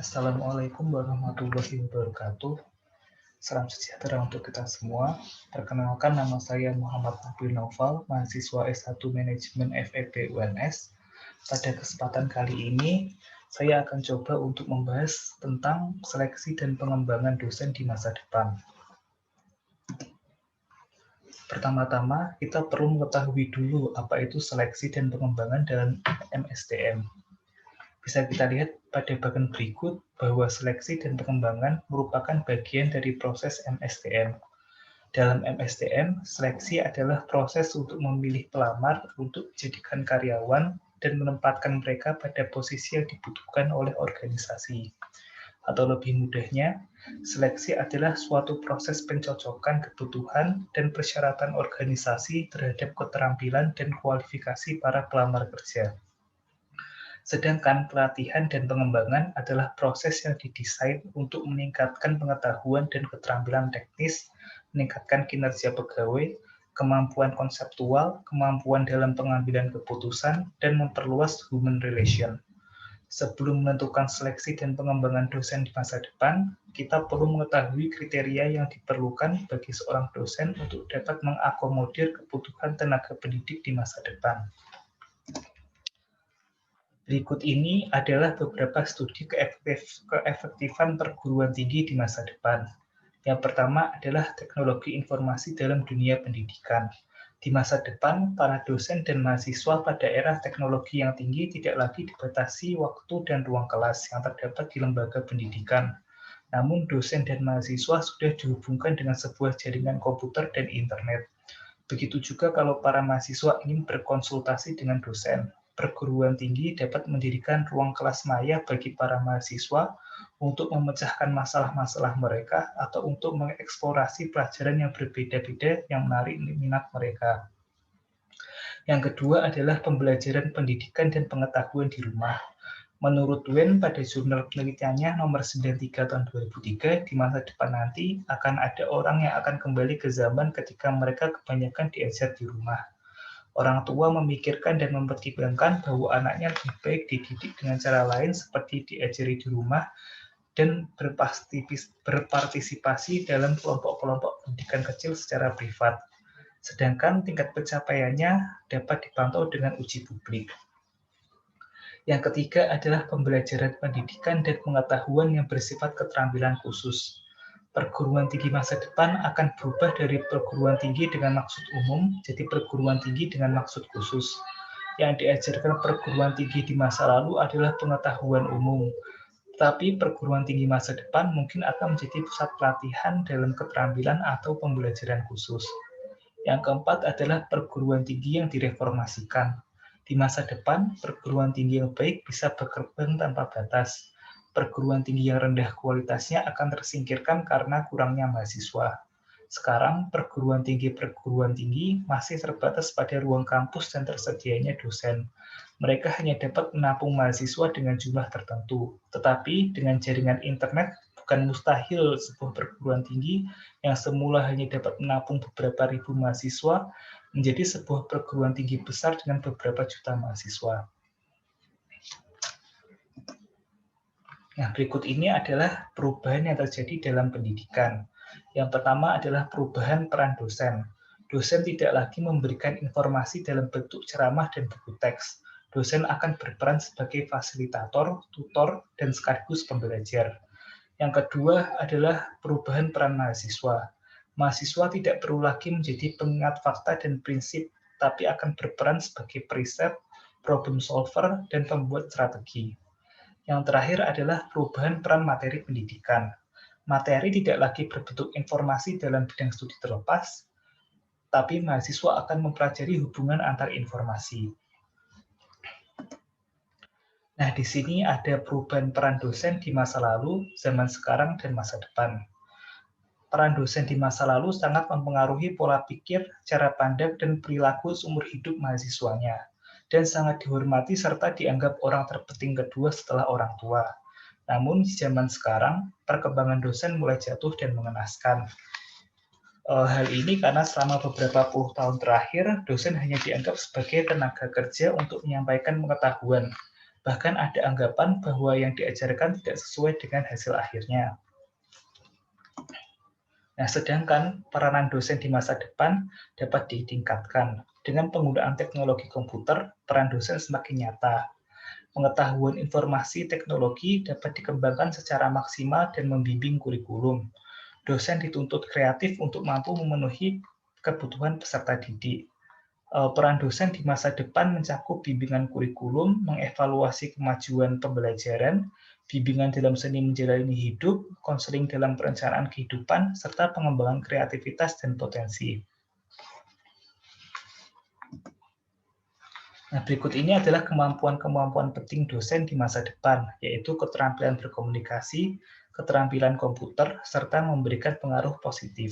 Assalamualaikum warahmatullahi wabarakatuh. Salam sejahtera untuk kita semua. Perkenalkan, nama saya Muhammad Nabil Naufal, mahasiswa S1 Manajemen FEB UNS. Pada kesempatan kali ini, saya akan coba untuk membahas tentang seleksi dan pengembangan dosen di masa depan. Pertama-tama, kita perlu mengetahui dulu apa itu seleksi dan pengembangan dalam MSDM. Bisa kita lihat pada bagian berikut bahwa seleksi dan pengembangan merupakan bagian dari proses MSDM. Dalam MSDM, seleksi adalah proses untuk memilih pelamar untuk dijadikan karyawan dan menempatkan mereka pada posisi yang dibutuhkan oleh organisasi. Atau lebih mudahnya, seleksi adalah suatu proses pencocokan kebutuhan dan persyaratan organisasi terhadap keterampilan dan kualifikasi para pelamar kerja. Sedangkan pelatihan dan pengembangan adalah proses yang didesain untuk meningkatkan pengetahuan dan keterampilan teknis, meningkatkan kinerja pegawai, kemampuan konseptual, kemampuan dalam pengambilan keputusan, dan memperluas human relation. Sebelum menentukan seleksi dan pengembangan dosen di masa depan, kita perlu mengetahui kriteria yang diperlukan bagi seorang dosen untuk dapat mengakomodir kebutuhan tenaga pendidik di masa depan. Berikut ini adalah beberapa studi keefektifan perguruan tinggi di masa depan. Yang pertama adalah teknologi informasi dalam dunia pendidikan. Di masa depan, para dosen dan mahasiswa pada era teknologi yang tinggi tidak lagi dibatasi waktu dan ruang kelas yang terdapat di lembaga pendidikan. Namun, dosen dan mahasiswa sudah dihubungkan dengan sebuah jaringan komputer dan internet. Begitu juga kalau para mahasiswa ingin berkonsultasi dengan dosen. Perguruan tinggi dapat mendirikan ruang kelas maya bagi para mahasiswa untuk memecahkan masalah-masalah mereka atau untuk mengeksplorasi pelajaran yang berbeda-beda yang menarik minat mereka. Yang kedua adalah pembelajaran pendidikan dan pengetahuan di rumah. Menurut Wen pada jurnal penelitiannya nomor 93 tahun 2003, di masa depan nanti akan ada orang yang akan kembali ke zaman ketika mereka kebanyakan diajar di rumah. Orang tua memikirkan dan mempertimbangkan bahwa anaknya lebih baik dididik dengan cara lain seperti diajari di rumah dan berpartisipasi dalam kelompok-kelompok pendidikan kecil secara privat. Sedangkan tingkat pencapaiannya dapat dipantau dengan uji publik. Yang ketiga adalah pembelajaran pendidikan dan pengetahuan yang bersifat keterampilan khusus. Perguruan tinggi masa depan akan berubah dari perguruan tinggi dengan maksud umum jadi perguruan tinggi dengan maksud khusus. Yang diajarkan perguruan tinggi di masa lalu adalah pengetahuan umum, tetapi perguruan tinggi masa depan mungkin akan menjadi pusat pelatihan dalam keterampilan atau pembelajaran khusus. Yang keempat adalah perguruan tinggi yang direformasikan. Di masa depan, perguruan tinggi yang baik bisa berkembang tanpa batas. Perguruan tinggi yang rendah kualitasnya akan tersingkirkan karena kurangnya mahasiswa. Sekarang, perguruan tinggi masih terbatas pada ruang kampus dan tersedianya dosen. Mereka hanya dapat menampung mahasiswa dengan jumlah tertentu, tetapi dengan jaringan internet bukan mustahil sebuah perguruan tinggi yang semula hanya dapat menampung beberapa ribu mahasiswa menjadi sebuah perguruan tinggi besar dengan beberapa juta mahasiswa. Nah, berikut ini adalah perubahan yang terjadi dalam pendidikan. Yang pertama adalah perubahan peran dosen. Dosen tidak lagi memberikan informasi dalam bentuk ceramah dan buku teks. Dosen akan berperan sebagai fasilitator, tutor, dan sekaligus pembelajar. Yang kedua adalah perubahan peran mahasiswa. Mahasiswa tidak perlu lagi menjadi pengingat fakta dan prinsip, tapi akan berperan sebagai periset, problem solver, dan pembuat strategi. Yang terakhir adalah perubahan peran materi pendidikan. Materi tidak lagi berbentuk informasi dalam bidang studi terlepas, tapi mahasiswa akan mempelajari hubungan antar informasi. Nah, di sini ada perubahan peran dosen di masa lalu, zaman sekarang, dan masa depan. Peran dosen di masa lalu sangat mempengaruhi pola pikir, cara pandang, dan perilaku seumur hidup mahasiswanya, dan sangat dihormati serta dianggap orang terpenting kedua setelah orang tua. Namun, di zaman sekarang, perkembangan dosen mulai jatuh dan mengenaskan. Hal ini karena selama beberapa puluh tahun terakhir, dosen hanya dianggap sebagai tenaga kerja untuk menyampaikan pengetahuan. Bahkan ada anggapan bahwa yang diajarkan tidak sesuai dengan hasil akhirnya. Nah, sedangkan peranan dosen di masa depan dapat ditingkatkan. Dengan penggunaan teknologi komputer, peran dosen semakin nyata. Pengetahuan informasi teknologi dapat dikembangkan secara maksimal dan membimbing kurikulum. Dosen dituntut kreatif untuk mampu memenuhi kebutuhan peserta didik. Peran dosen di masa depan mencakup bimbingan kurikulum, mengevaluasi kemajuan pembelajaran, bimbingan dalam seni menjalani hidup, konseling dalam perencanaan kehidupan, serta pengembangan kreativitas dan potensi. Nah, berikut ini adalah kemampuan-kemampuan penting dosen di masa depan, yaitu keterampilan berkomunikasi, keterampilan komputer, serta memberikan pengaruh positif.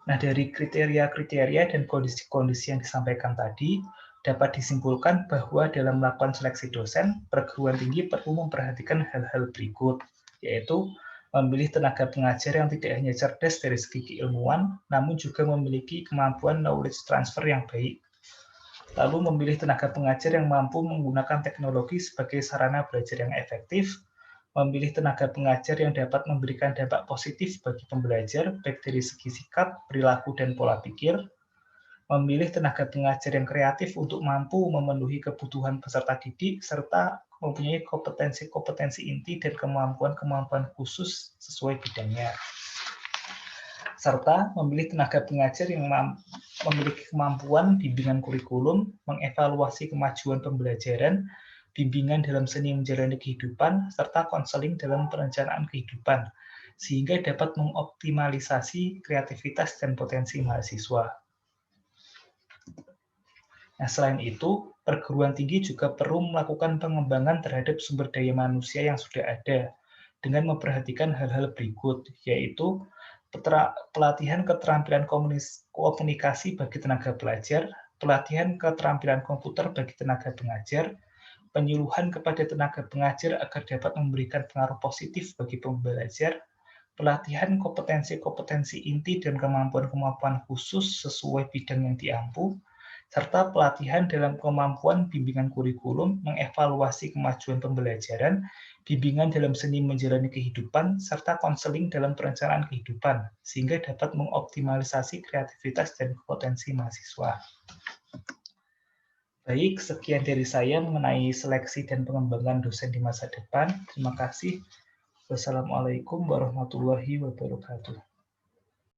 Nah, dari kriteria-kriteria dan kondisi-kondisi yang disampaikan tadi, dapat disimpulkan bahwa dalam melakukan seleksi dosen, perguruan tinggi perlu memperhatikan hal-hal berikut, yaitu memilih tenaga pengajar yang tidak hanya cerdas dari segi keilmuan, namun juga memiliki kemampuan knowledge transfer yang baik. Lalu memilih tenaga pengajar yang mampu menggunakan teknologi sebagai sarana belajar yang efektif, memilih tenaga pengajar yang dapat memberikan dampak positif bagi pembelajar, baik dari segi sikap, perilaku, dan pola pikir, memilih tenaga pengajar yang kreatif untuk mampu memenuhi kebutuhan peserta didik, serta mempunyai kompetensi-kompetensi inti dan kemampuan-kemampuan khusus sesuai bidangnya. Serta memilih tenaga pengajar yang memiliki kemampuan bimbingan kurikulum, mengevaluasi kemajuan pembelajaran, bimbingan dalam seni menjalani kehidupan, serta konseling dalam perencanaan kehidupan, sehingga dapat mengoptimalisasi kreativitas dan potensi mahasiswa. Nah, selain itu, perguruan tinggi juga perlu melakukan pengembangan terhadap sumber daya manusia yang sudah ada dengan memperhatikan hal-hal berikut, yaitu pelatihan keterampilan komunikasi bagi tenaga belajar, pelatihan keterampilan komputer bagi tenaga pengajar, penyuluhan kepada tenaga pengajar agar dapat memberikan pengaruh positif bagi pembelajar, pelatihan kompetensi-kompetensi inti dan kemampuan-kemampuan khusus sesuai bidang yang diampu, serta pelatihan dalam kemampuan bimbingan kurikulum, mengevaluasi kemajuan pembelajaran, bimbingan dalam seni menjalani kehidupan, serta konseling dalam perencanaan kehidupan, sehingga dapat mengoptimalisasi kreativitas dan potensi mahasiswa. Baik, sekian dari saya mengenai seleksi dan pengembangan dosen di masa depan. Terima kasih. Wassalamualaikum warahmatullahi wabarakatuh.